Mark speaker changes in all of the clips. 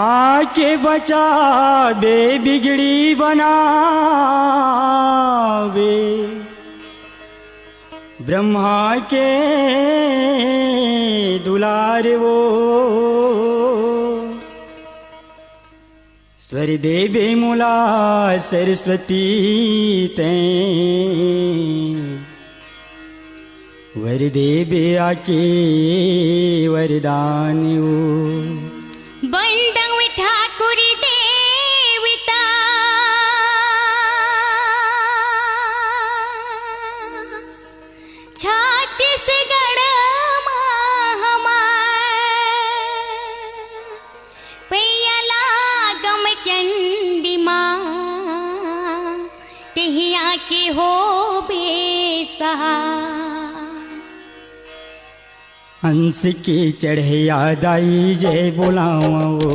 Speaker 1: आके बचा बे बिगड़ी बनावे ब्रह्मा के दुलार वो स्वर देवे मूला सरस्वती ते वर देवे आके वरदान वो
Speaker 2: ठाकुरी देवता छत्तीसगढ़ पैला गम चंडी माँ तिहिया के हो बेसहा
Speaker 1: हंस के चढ़े यादाई जय बोलावा वो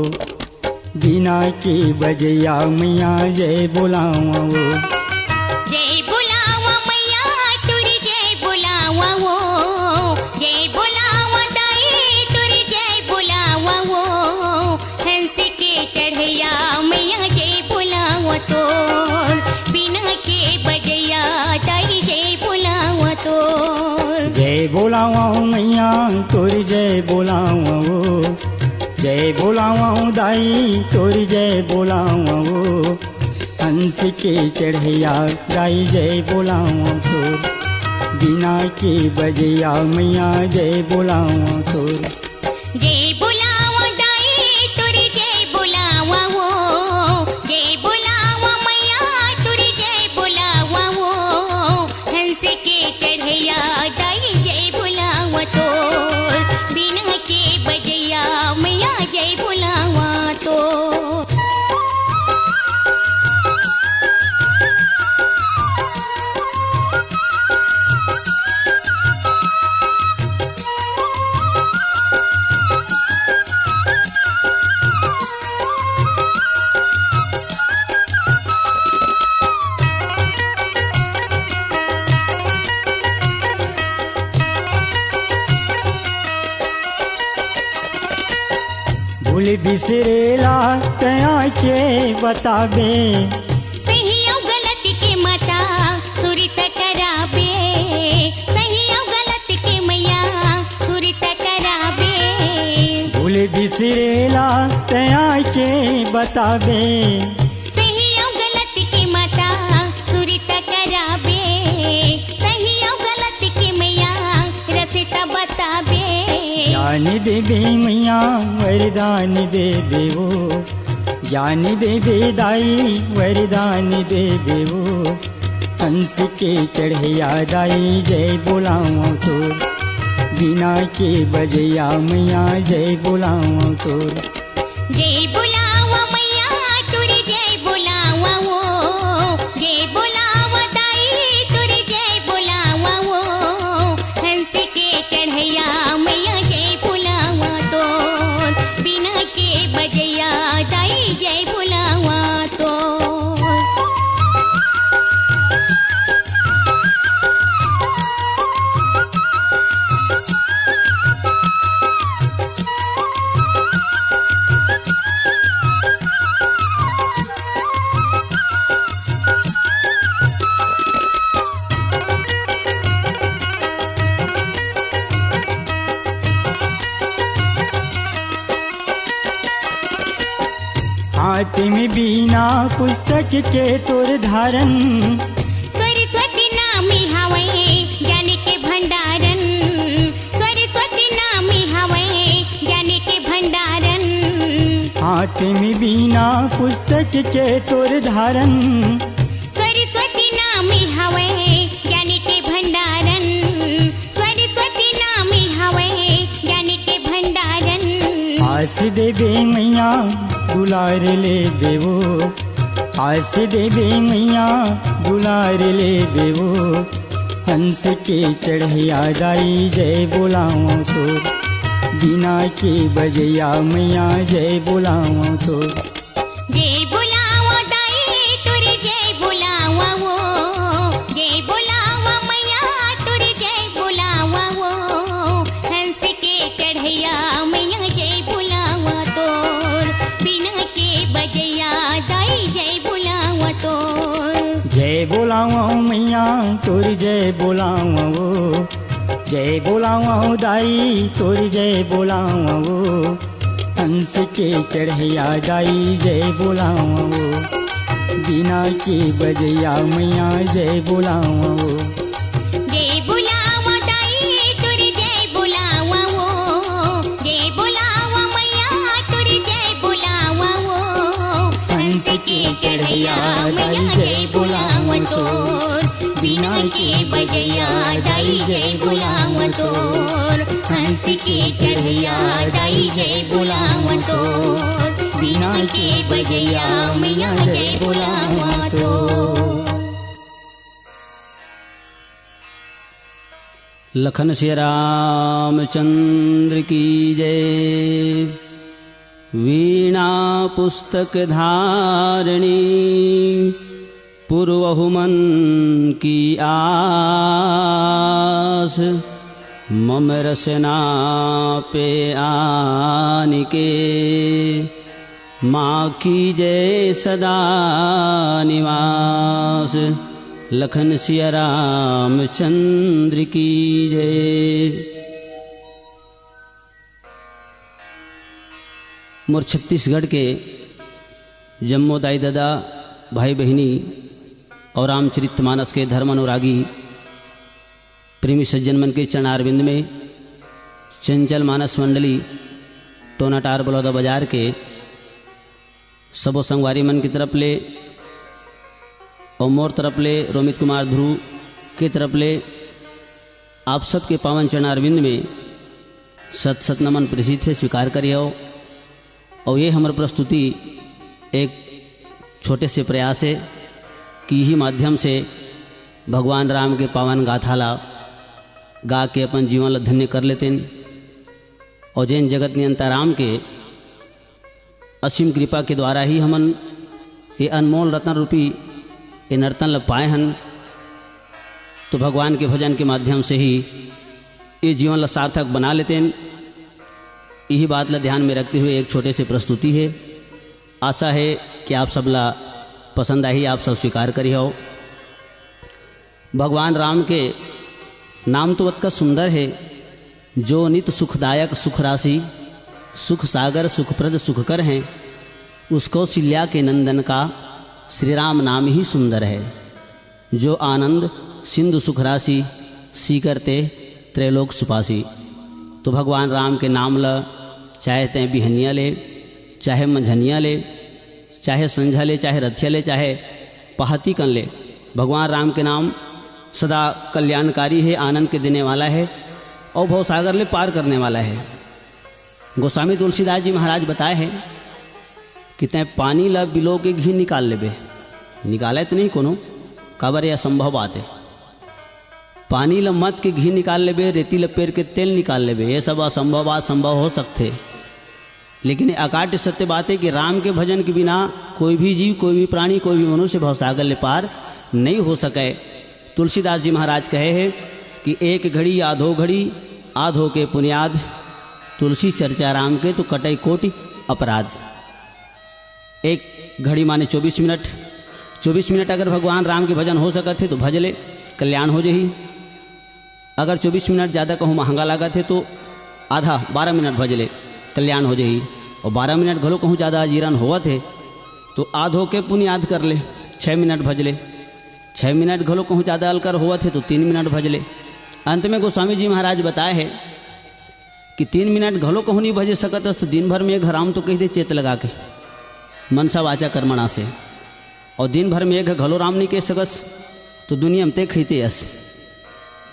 Speaker 1: बिना के बजया मैया जय बोलावा वो
Speaker 2: जय बुलावा मैया तुरी जय बुलावा वो जय बुलावा दाई तुरी जय बुलावा वो हंस के चढ़ैया मैया जय बुलावा तो बिना के बजया दाई जय बुलावा तो
Speaker 1: जय बोलावा मैया तोरी जय बोलावा वो जय बोलावा दाई तोरी जय बोलावा वो हंस के चढ़ैया दाई जय बोलावा तो बिना के बजया मैया जय बोलावा तो
Speaker 2: जय बुलावा दाई तुरी जय बुलावा वो जय बुलावा मैया तुरी जय बुलावा वो हंस के चढ़ैया दाई जय बुलावा तो बिना के बजया मैया जय बुलावा तो
Speaker 1: भूल बिसरेला तया के बताबे
Speaker 2: सही और गलत के मता सुरित कराबे सही और गलत के मैया सुरित कराबे
Speaker 1: भूल बिसरेला तया के बताबे
Speaker 2: सही और गलत के मता सुरित कराबे सही और गलत के मैया रसिता बताबे
Speaker 1: ज्ञान देवे मैया वरदान देवे वो ज्ञान देवे दाई वरदान देवे वो हंस के चढ़ैया दाई जय बोलावा तो बिना के बजया मैया जय बोलावा तो
Speaker 2: जय बुलावा मैया तुरी जय बुलावा वो जय बुलावा दाई तुरी जय बुलावा वो हंस के चढ़ैया मैया जय बुलावा तो बिना के बजया दाई जय बुलावा तो
Speaker 1: हाथ में बीना पुस्तक के तोर धारन
Speaker 2: सरस्वती नामी हवै ज्ञान के भंडारन सरस्वती नामी हवै ज्ञान के भंडारन
Speaker 1: हाथ में बीना पुस्तक के तोर धारन
Speaker 2: सरस्वती नामी हवै ज्ञान के भंडारन सरस्वती नामी हवै ज्ञान के भंडारन
Speaker 1: आस देवे मैया दुलार ले देवो आस देवे मैया दुलार ले देवो हंस के चढ़िया दाई जय बोलाओ तो, बिना के बजैया मैया जय बोलाओ तो।
Speaker 2: जय बुलाओ दाई तुर जय बुलावा वो, जय बुलावा मैया तुर जय बुलावा वो, हंस के चढ़ैया मैया जय बुलावा तोर, बिना के बजैया दाई जय बुलावा तोर।
Speaker 1: जय बोलाओ मैया तोर जय बोलाओ वो, जय बोलाओ दाई तोर जय बोलाओ वो, हंस के चढ़ैया दाई जय बोलाओ वो, बिना के बजैया मैया जय बोलाओ वो।
Speaker 2: जय बुलावा दाई तुर जय बुलावा वो, जय बुलावा मैया तुर जय बुलावा वो, हंस के चढ़ैया मैया जय बुलावा तोर, बिना के बजैया दाई जय बुलावा तोर, हंस के चढ़ैया दाई जय बुलावा तोर, बिना के बजैया मैया जय बुलावा तोर।
Speaker 3: लखन श्री रामचंद्र की जय। वीणा पुस्तक धारणी पूर्वहु मन की आस, मम रसना पे आन के माँ की जय सदा निवास। लखन सिया रामचंद्र की जय। मोर छत्तीसगढ़ के जम्मो दाई दादा भाई बहनी और रामचरितमानस के धर्म अनुरागी प्रेमी सज्जन मन के चरणारविंद में चंचल मानस मंडली टोनाटार बलौदा बाजार के सबो संगवारी मन की तरफ ले और मोर तरफ ले रोमित कुमार ध्रुव के तरफ ले आप सबके पावन चरणारविंद में सत सत नमन प्रसिद्ध है, स्वीकार करिए। और ये हमारी प्रस्तुति एक छोटे से प्रयास है कि ही माध्यम से भगवान राम के पावन गाथाला गा के अपन जीवन ला धन्य कर लेते हैं। और जैन जगत नियंता राम के असीम कृपा के द्वारा ही हमन ये अनमोल रत्न रूपी ये नर्तन ला पाए हन। तो भगवान के भजन के माध्यम से ही ये जीवन ला सार्थक बना लेते हैं। यही बात ला ध्यान में रखते हुए एक छोटे से प्रस्तुति है। आशा है कि आप सब ला पसंद आई, आप सब स्वीकार करी हो। भगवान राम के नाम तो वत का सुंदर है, जो नित सुखदायक सुख राशि सुख सागर सुखप्रद सुखकर हैं, उसको सिल्या के नंदन का श्री राम नाम ही सुंदर है। जो आनंद सिंधु सुख राशि सी करते त्रैलोक सुपासी। तो भगवान राम के नाम ल चाहे तय बिहनिया ले, चाहे मंझनिया ले, चाहे संझा ले, चाहे रथिया ले, चाहे पहाती कन ले, भगवान राम के नाम सदा कल्याणकारी है, आनंद के देने वाला है और भवसागर ले पार करने वाला है। गोस्वामी तुलसीदास जी महाराज बताए हैं कि तय पानी ला बिलो के घी निकाल लेबे, निकाले तो नहीं कोनो काबर यह असंभव बात है। पानी ला मत के घी निकाल लेबे, रेती ला पेर के तेल निकाल लेबे, ये सब असंभव बात संभव हो सकते। लेकिन अकाट्य सत्य बात है कि राम के भजन के बिना कोई भी जीव, कोई भी प्राणी, कोई भी मनुष्य भवसागर ले पार नहीं हो सके। तुलसीदास जी महाराज कहे हैं कि एक घड़ी आधो घड़ी आधो के पुनियाद, तुलसी चर्चा राम के तो कटई कोटि अपराध। एक घड़ी माने 24 मिनट, 24 मिनट अगर भगवान राम के भजन हो सकत है तो भज ले, कल्याण हो जाही। अगर 24 मिनट ज़्यादा कहूँ महंगा लागत है तो आधा 12 मिनट भज ले, कल्याण हो जाही। और 12 मिनट घलो कहूँ ज़्यादा जीरन होवत है तो आधो के पुनियाद कर ले, 6 मिनट भज ले। 6 मिनट घलो कहूँ ज़्यादा अलकर होवत है तो 3 मिनट भज ले। अंत में गोस्वामी जी महाराज बताए हैं कि 3 मिनट घलो कहूँ नहीं भजे सकत तो दिन भर में एक हराम तो कह दे चेत लगा के मनसा वाचा कर्मणा से। और दिन भर में एक घलो राम नहीं कह सकस तो दुनिया में ते खीते यस।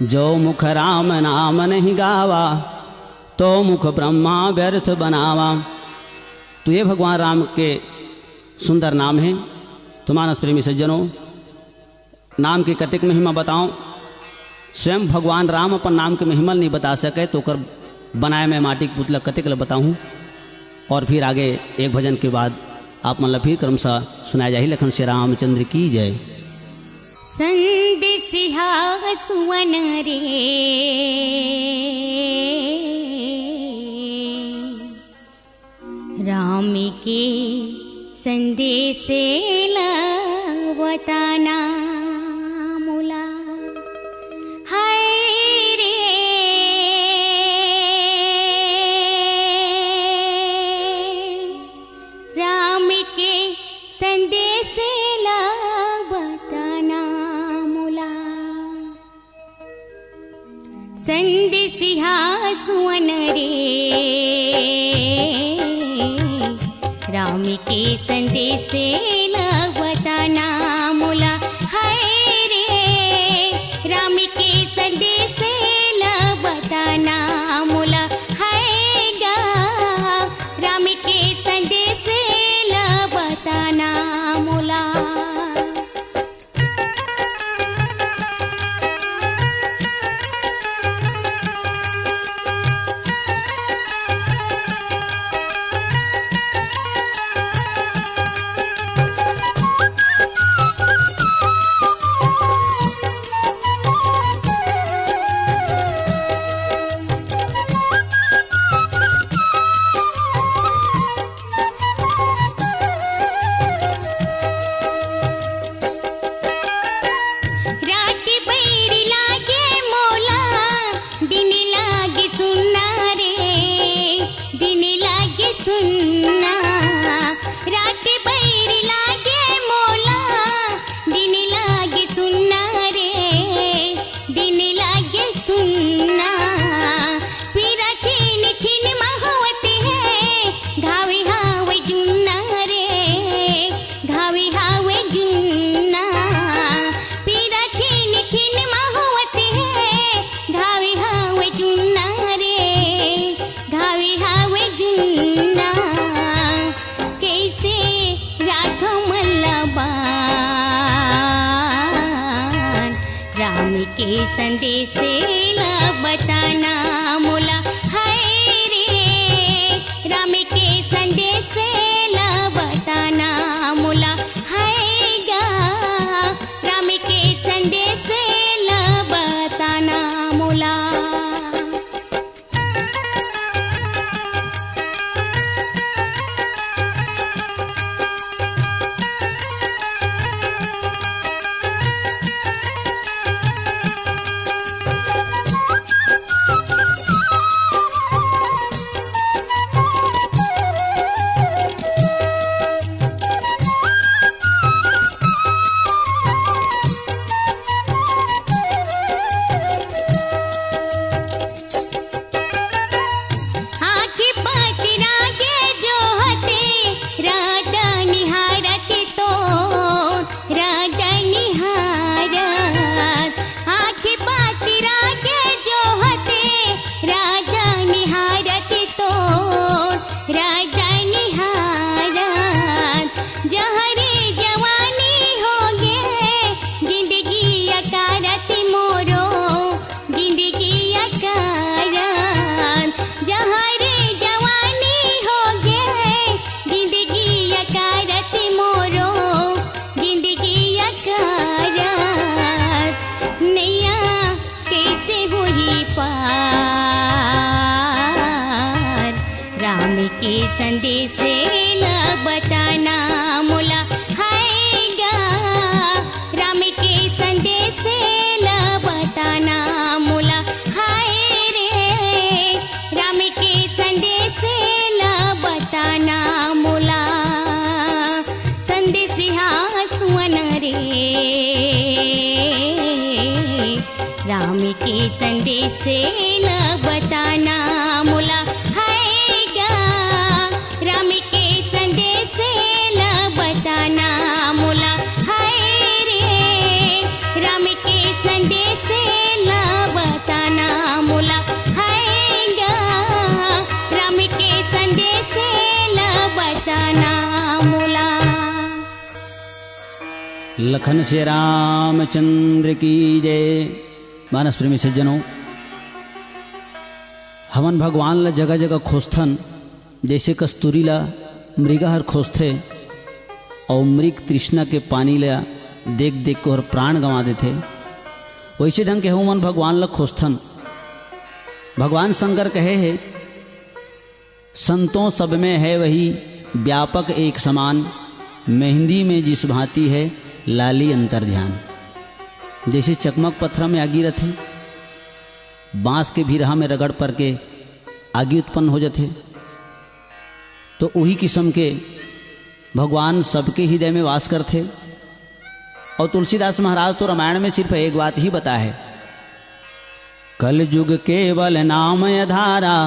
Speaker 3: जो मुख राम नाम नहीं गावा तो मुख ब्रह्मा व्यर्थ बनावा। तो ये भगवान राम के सुंदर नाम है। तो मानस प्रेमी सज्जनों, नाम की कतिक महिमा बताऊं स्वयं भगवान राम अपन नाम के महिमा नहीं बता सके तो कर बनाए मैं माटी के पुतला कतेक ल बताऊँ। और फिर आगे एक भजन के बाद आप मतलब फिर क्रमशः सुनाया जाए लखन श्री रामचंद्र की जय।
Speaker 2: संदेसिहा सुवन रे राम के संदेशे लवताना मुला हाय रे राम के संदेशे लवताना मुला संदेसिहा सुवन रे राम के संदेशे लवताना मुला हाय रे राम के संदेशे लवताना मुला हाय गा राम के संदेशे लवताना मुला संदेशे लवताना मुला हाय रे राम के संदेशे लवताना मुला हाय गा राम के संदेशे लवताना मुला के संदेशे लवताना मुला हाय गा राम के संदेशे लवताना मुला हाय रे राम के संदेशे लवताना मुला संदेशिहा सुवन रे राम के संदेशे लवताना मुला
Speaker 3: लखन श्री रामचंद्र की जय। मानस प्रेमी सज्जनों, हमन भगवान ला जगह जगह खोजथन, जैसे कस्तूरी ला मृगा हर खोजथे और मृग तृष्णा के पानी ला देख देख को हर प्राण गंवा देथे, वैसे ढंग के हमन भगवान ला खोजथन। भगवान शंकर कहे है, संतों सब में है वही व्यापक एक समान, मेहंदी में जिस भांति है लाली अंतर ध्यान। जैसे चकमक पत्थर में आगी रहते, बांस के भीरहा में रगड़ पर के आगी उत्पन्न हो जाते, तो वही किस्म के भगवान सबके हृदय में वास करते। और तुलसीदास महाराज तो रामायण में सिर्फ एक बात ही बता है, कलयुग केवल नाम आधारा।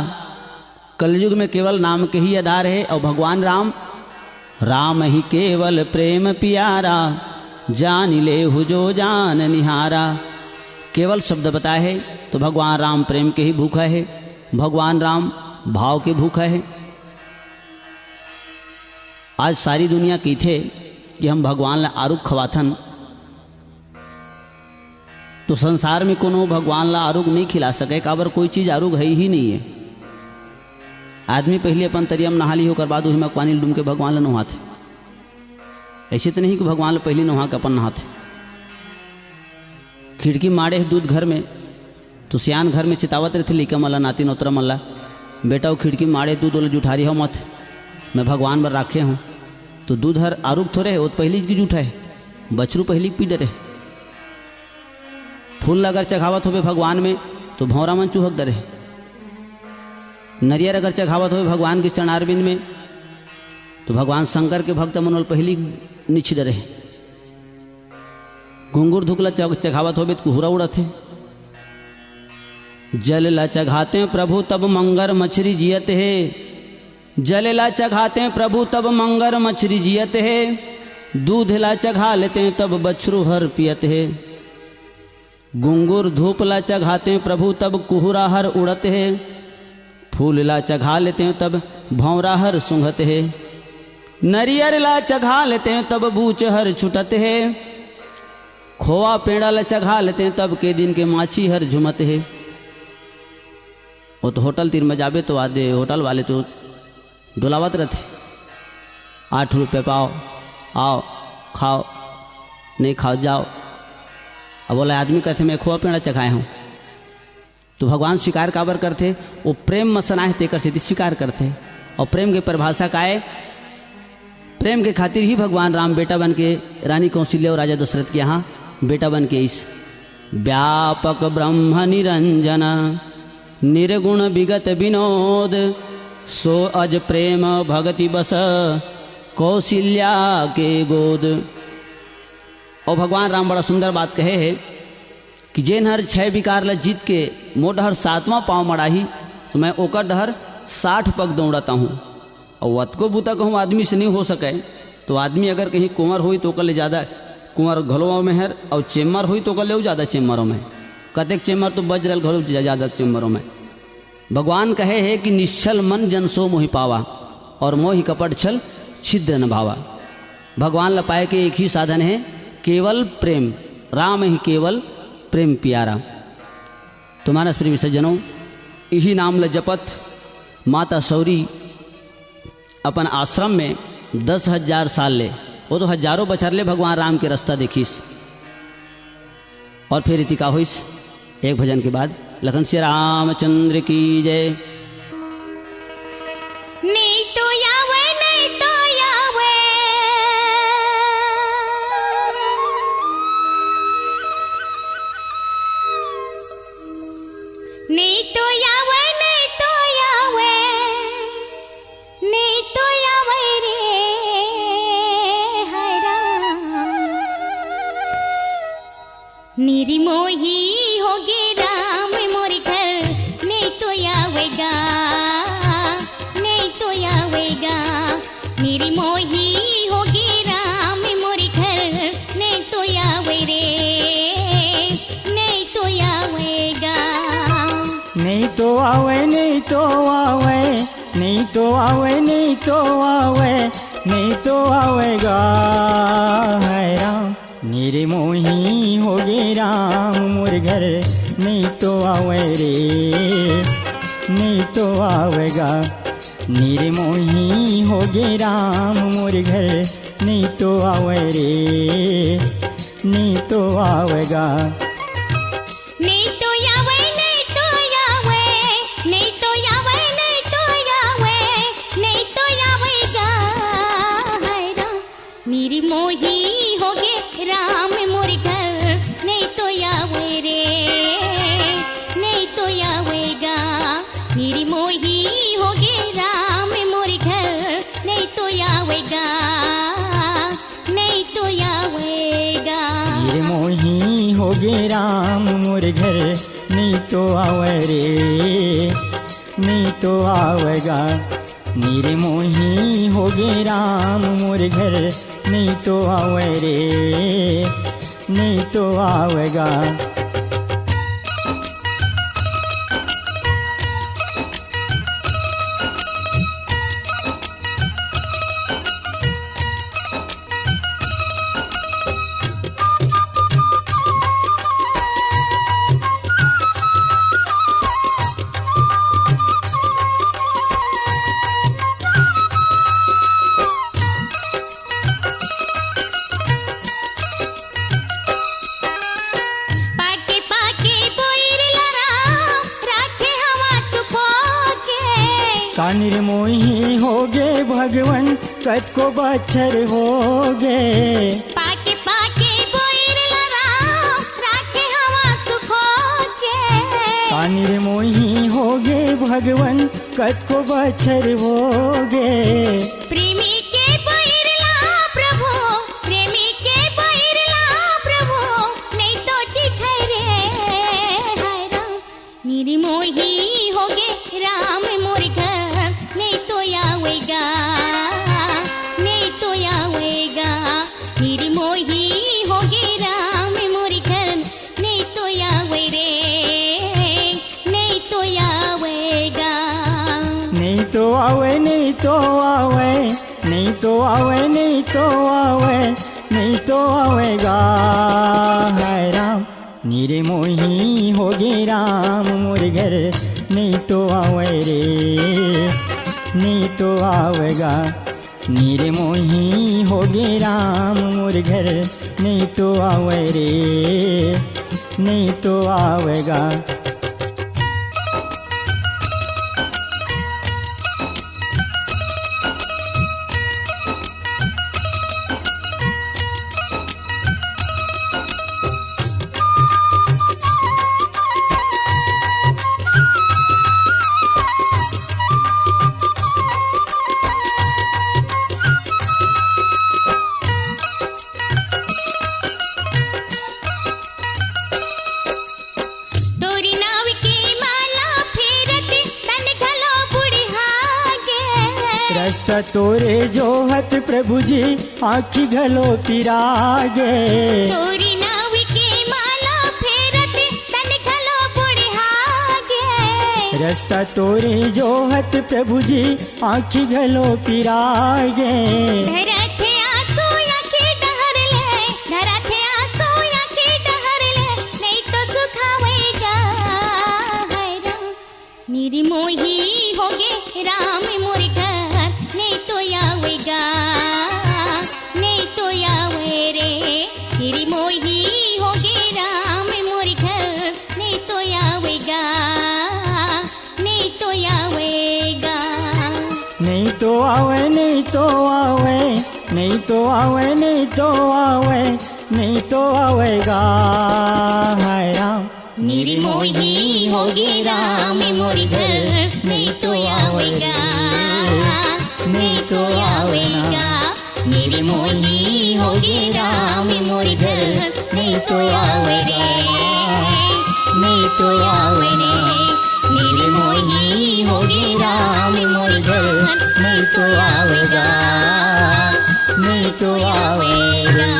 Speaker 3: कलयुग में केवल नाम के ही आधार है। और भगवान राम, राम ही केवल प्रेम प्यारा, जान ले हुजो जान निहारा। केवल शब्द बताए है तो भगवान राम प्रेम के ही भूखा है, भगवान राम भाव के भूखा है। आज सारी दुनिया की थे कि हम भगवान ला आरुग खवाथन, तो संसार में कोनो भगवान ला आरुग नहीं खिला सके, काबर कोई चीज़ आरुग है ही नहीं है। आदमी पहले अपन तरियम नहाली होकर बाद वही में पानी डूम के भगवान ला नहाते। ऐसे तो नहीं कि भगवान ला पहले नहा के अपन नहाते। खिड़की मारे है दूध घर में, तो सियान घर में चितावत रहते लिका मल्ला नाती नोतरा मल्ला, बेटा वो खिड़की मारे दूध वाले जुठारी हो मत, मैं भगवान पर राखे हूँ। तो दूध हर आरुग थोड़े है, वो तो पहली की जूठा है, बछरू पहली पी डरे। फूल अगर चघावत हो भगवान में तो भौरा मन चूहक डरे। नरियर अगर चघावत हो भगवान के चरणारविंद में तो भगवान शंकर के भक्त मनोल पहली निछ डरे। घुंगुर धुकला चघावत हो तो कुहरा उड़त है। जल ला चघाते प्रभु तब मंगर मछली जियत है, जल ला चघाते प्रभु तब मंगर मछली जियत है, दूध ला चघा लेते तब बछरू हर पियत है। घुंगुर धूप ला चघाते प्रभु तब कुहरा हर उड़त है, फूल ला चघा लेते हैं तब भौरा हर सुंघत है, नरियर ला चघा लेते हैं तब बूच हर छुटत है, खोआ पेड़ा ला चघा लेते हैं तब के दिन के माछी हर झुमत है। वो तो होटल तीर में जाबे तो आधे होटल वाले तो डुलावत रहते, 8 रुपये पाओ, आओ खाओ, नहीं खाओ जाओ। अब बोला आदमी कहते मैं खोआ पेड़ा चखाए हूँ, तो भगवान स्वीकार काबर करते, वो प्रेम मसनाए तेकर से स्वीकार करते। और प्रेम के परिभाषा का है, प्रेम के खातिर ही भगवान राम बेटा बन के रानी कौशल्या और राजा दशरथ के यहाँ बेटा बन के इस व्यापक ब्रह्म निरंजन निर्गुण विगत विनोद, सो अज प्रेम भगति बस कौशल्या के गोद। और भगवान राम बड़ा सुंदर बात कहे है कि जेन हर 6 विकार ला जीत के मोड हर 7वां पाँव मड़ाही, तो मैं ओकर डहर 60 पग दौड़ता हूँ। और अतको बूता कहूँ आदमी से नहीं हो सके, तो आदमी अगर कहीं कुंवर हुई तो ओकर ले ज़्यादा कुंवर घलों में है, और चेम्बर हुई तो ओकर ले ज़्यादा चेम्बरों में, कतेक चेम्बर तो बज रहा घलो ज़्यादा चेम्बरों में। भगवान कहे है कि निश्चल मन जन सो मोहि पावा, और मोहि कपट छल छिद्र न भावा। भगवान ला पाए के एक ही साधन है, केवल प्रेम, राम ही केवल प्रेम प्यारा। तो मानस प्रेमी सज्जनों, यही नाम ल जपत माता सौरी अपन आश्रम में 10,000 साल ले, वो तो हजारों बछर ले भगवान राम के रास्ता देखिस। और फिर इतिका होइस एक भजन के बाद। लखन श्री रामचंद्र की जय।
Speaker 2: नहीं तो यावे, नहीं तो यावे, नहीं तो यावे, नहीं तो यावे, नहीं तो यावे रे हरा। निर्मोही होगे राम मोर घर, नहीं तो यावेगा, नहीं तो यावेगा। निर्मोही होगे राम मोर घर, नहीं तो यावे रे, नहीं तो यावेगा।
Speaker 1: नहीं तो आवे, नहीं तो आवे, नहीं तो आवे, नहीं तो आवे, नहीं तो आवेगा है राम। निर्मोही होगे राम मोर घर, नहीं तो आवे रे, नहीं तो आवेगा। निर्मोही हो गे राम मोर घर, नहीं तो आवे रे, नहीं तो आवेगा।
Speaker 2: नहीं तो आवे, नहीं तो आवे, नहीं तो आवे, नहीं तो आवे, नहीं तो आवेगा। हाय राम निर्मोही हो गे राम मोर घर, नहीं तो आवे रे, नहीं तो आवेगा। निर्मोही हो गे राम मोर घर, नहीं तो आवेगा, नहीं तो आवेगा।
Speaker 1: निर्मोही हो गे राम मोर घर, नहीं तो आवे रे, नहीं तो आवेगा। निर्मोही हो गे राम मोर घर, नहीं तो आवे रे, नहीं तो आवेगा।
Speaker 2: पाके पाके बोइरला राम, राखे हवा सुखोके।
Speaker 1: का निर्मोही हो गे भगवन, कत को बच्छर हो गे।
Speaker 2: पाके पाके बोइरला राम, राखे हवा सुखोके।
Speaker 1: का निर्मोही हो गे भगवन, कत को बच्छर हो गे।
Speaker 2: प्रेमी के बोइरला प्रभु, प्रेमी के बोइरला प्रभु, नहीं तो चिखै रे। हाय राम निर्मोही हो गे राम मोर घर, नहीं तो आवेगा, नहीं तो आवेगा। निर्मोही हो गे राम मोर घर, नहीं तो आवे रे, नहीं तो आवेगा।
Speaker 1: नहीं तो आवे, नहीं तो आवे, नहीं तो आवे, नहीं तो आवे, नहीं तो आवेगा। हाय राम निर्मोही हो गे राम मोर घर, नहीं तो आवे रे, नहीं तो आवेगा। निर्मोही हो गे राम मोर घर, नहीं तो आवे रे, नहीं तो आवेगा।
Speaker 2: तोरी नाव की माला फेरत, तन घलो बुढ़ागे।
Speaker 1: रास्ता तोरे जोहत प्रभु जी, आखी घलो पिरागे।
Speaker 2: तोरी नाव की माला फेरत, तन घलो बुढ़ागे।
Speaker 1: रास्ता तोरे जोहत प्रभु जी, आखी घलो पिरागे।
Speaker 2: धरथे आंसू आँखें डहर ले, धरथे आंसू आँखें डहर ले, नहीं तो सुखावेगा। हाय राम निर्मोही हो गे राम मोर घर, नहीं तो आवेगा, नहीं तो आवे रे। निर्मोही हो गे राम मोर घर, नहीं तो आवेगा, नहीं तो आवेगा।
Speaker 1: नहीं तो आवे, नहीं तो आवे, नहीं तो आवे, नहीं तो आवे, नहीं तो आवेगा। हाय राम
Speaker 2: निर्मोही हो गे राम मोर घर, नहीं तो आवेगा, नहीं तो आवेगा। निर्मोही हो गे राम मोर घर, नहीं तो आवे रे, नहीं तो आवे रे। निर्मोही हो गे राम मोर घर, नहीं तो आवेगा, नहीं तो आवेगा।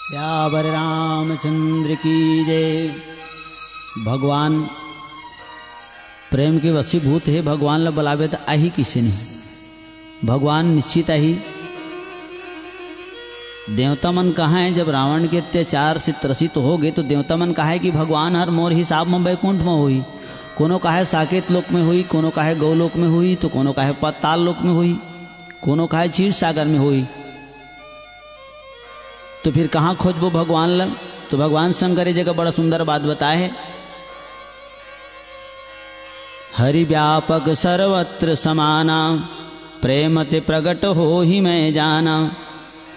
Speaker 3: श्यावर रामचंद्र की जय। भगवान प्रेम के वशीभूत है, भगवान ला बुलावे तो आही किसी नहीं, भगवान निश्चित आही। देवता मन कहाँ है? जब रावण के अत्याचार से त्रसित हो गए तो देवता मन कहा है कि भगवान हर मोर हिसाब में बैकुंठ में हुई, कोनो काहे साकेत लोक में हुई, कोनो काहे गौलोक में हुई, तो कोनो काहे पाताल लोक में हुई, कोनो काहे क्षीर सागर में हुई। तो फिर कहाँ खोजबो भगवान ल? तो भगवान शंकर जगह बड़ा सुंदर बात बताए है, हरि व्यापक सर्वत्र समाना, प्रेम ते प्रगट हो ही मैं जाना।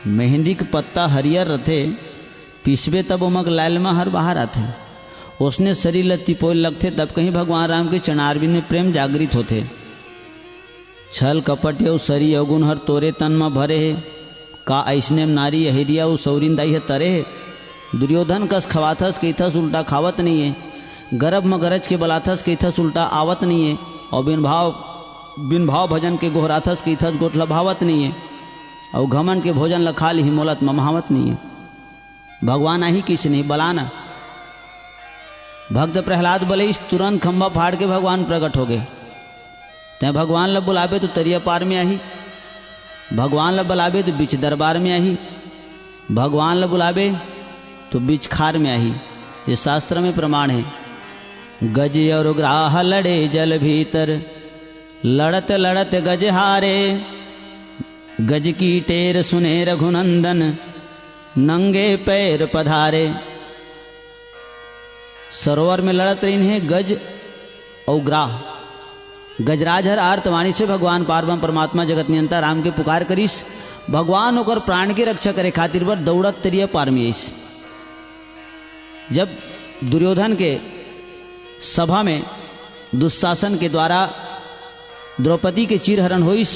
Speaker 3: मेहंदी के पत्ता हरियर रथे, पिसबे तब उमक लाल में हर बाहर आते, उसने शरीर लत्ती पोल लगते, तब कहीं भगवान राम के चरणारविंद में प्रेम जागृत होते। छल कपट यो सरी अवगुण हर तोरे तन में भरे है, का ऐसने नारी अहिरिया वो सौरिंदाई है तरे है। दुर्योधन कस खवाथस के इथस उल्टा खावत नहीं है, गर्भ में गरज के बलाथस के इथस उल्टा आवत नहीं है, और बिन भाव भजन के गोहराथस के इथस गोठला भावत नहीं है, और घमन के भोजन लखा ली मोलत ममावत नहीं है। भगवान आही किस नहीं बलाना। भक्त प्रहलाद बोले इस तुरंत खंभा फाड़ के भगवान प्रकट हो गए। तय भगवान लब बुलावे तो तरिया पार में आही, भगवान लब बुलावे तो बीच दरबार में आही, भगवान लब बुलावे तो बीच खार में आही। ये शास्त्र में प्रमाण है। गज और ग्राह लड़े जल भीतर, लड़त लड़त गज हारे, गज की टेर सुने रघुनंदन, नंगे पैर पधारे। सरोवर में लड़त रही है गज और ग्राह। गजराज हर आर्तवाणी से भगवान पार्वम परमात्मा जगत नियंता राम के पुकार करीस, भगवान होकर प्राण की रक्षा करे खातिर बर दौड़त तरिया पार में आईस। जब दुर्योधन के सभा में दुशासन के द्वारा द्रौपदी के चीरहरण होइस,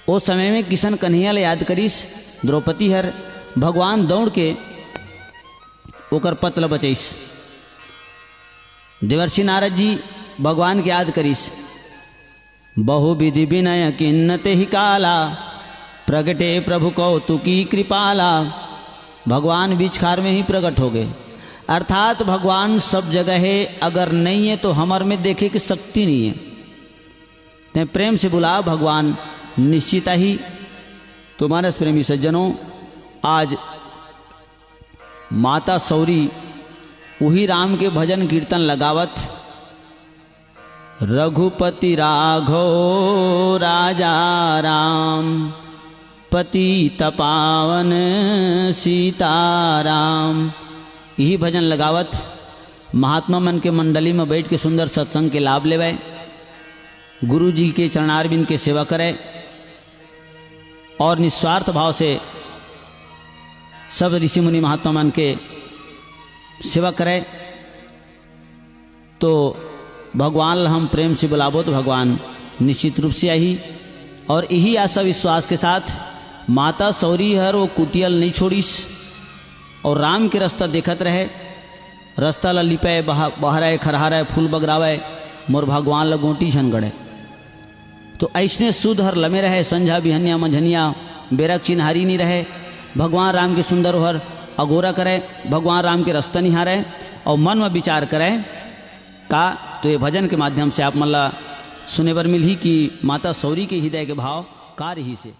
Speaker 3: ओ समय में किशन कन्हैया ले याद करीस, द्रौपदी हर भगवान दौड़ के ओकर पतल बचैस। देवर्षि नारद जी भगवान के याद करीस, बहु विधि विनय किन्नते ही काला, प्रगटे प्रभु कौतुकी कृपाला। भगवान बीच खार में ही प्रकट हो गए, अर्थात भगवान सब जगह है, अगर नहीं है तो हमार में देखे की शक्ति नहीं है। ते प्रेम से बुला भगवान निश्चित ही। तुम्हारे प्रेमी सज्जनों, आज माता सौरी वही राम के भजन कीर्तन लगावत, रघुपति राघव राजा राम, पतित पावन सीताराम, यही भजन लगावत महात्मा मन के मंडली में बैठ के सुंदर सत्संग के लाभ लेवे, गुरु जी के चरणारविंद के सेवा करे और निस्वार्थ भाव से सब ऋषि मुनि महात्मा मन के सेवा करे। तो भगवान हम प्रेम से बुलाबो तो भगवान निश्चित रूप से आई। और यही आशा विश्वास के साथ माता सौरी हर वो कुटियल नहीं छोड़ीस और राम के रास्ता देखत रहे, रास्ता ला लिपाए बहराए खरहाराए फूल बगरावे, मोर भगवान ला गोटी झनगड़े। तो ऐसने सुध हर लमे रहे, संझा बिहनिया मंझनिया बेरक चिन्हारी नहीं रहे, भगवान राम के सुंदर हर अगोरा करे, भगवान राम के रास्ता निहारे और मन में विचार करे का। तो ये भजन के माध्यम से आप मल्ला सुने बर मिल ही कि माता सौरी के हृदय के भाव का रही से।